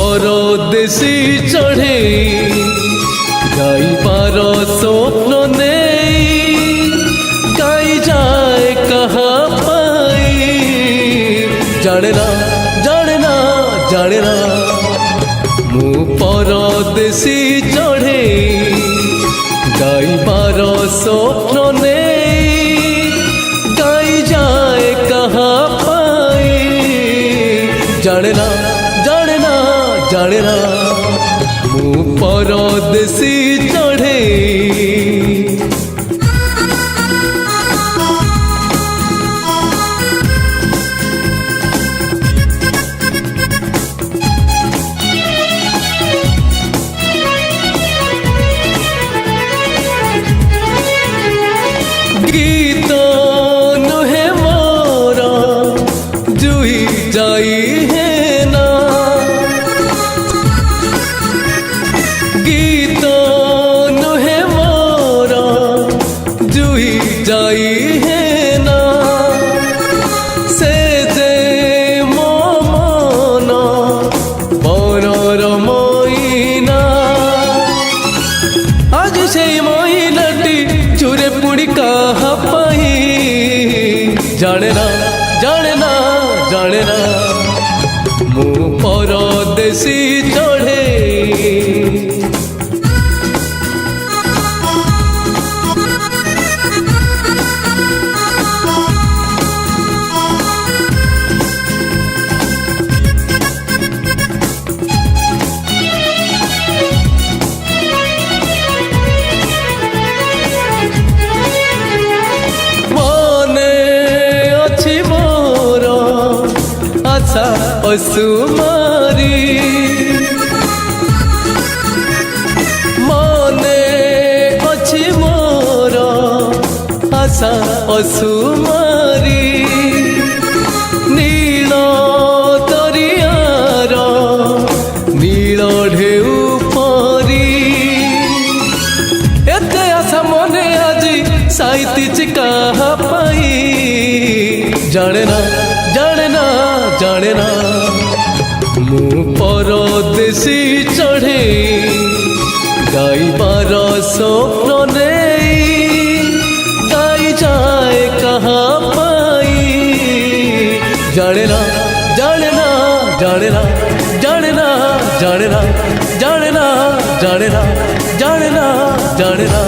परदेसी चढ़े गाइबार स्वप्न नहीं गाई जाए कहाँ पाई जाने ना जाने ना जाने ना मु परदेसी चढ़े गाइबार स्वप्न नहीं गाई जाए कहाँ पाई जाने ना जाने ना जाने ना मु परदेसी चढ़े गीत नुहे मोरा जुई जाई है ना गीत नुहे मोरा जुई जाई है ना से जे मो मन बनर मईना आज से महिलाटी चूरे पुड़ी कहाँ पाई जाने ना जाने ना जाने ना मु परदेसी चढ़े आशा असुमारी मने अच्छी मोर आशा असुमारी नील दरियार नील ढेउ परी एते आशा मने आज साइती कहाँ पाई जाने ना जाने ना जाने ना मु परदेसी चढ़े गाइबार स्वप्न नहीं गाई जाए कहाँ पाई जाने ना जाने ना जाने ना जाने ना जाने ना जाने ना जाने ना जाने ना जाने ना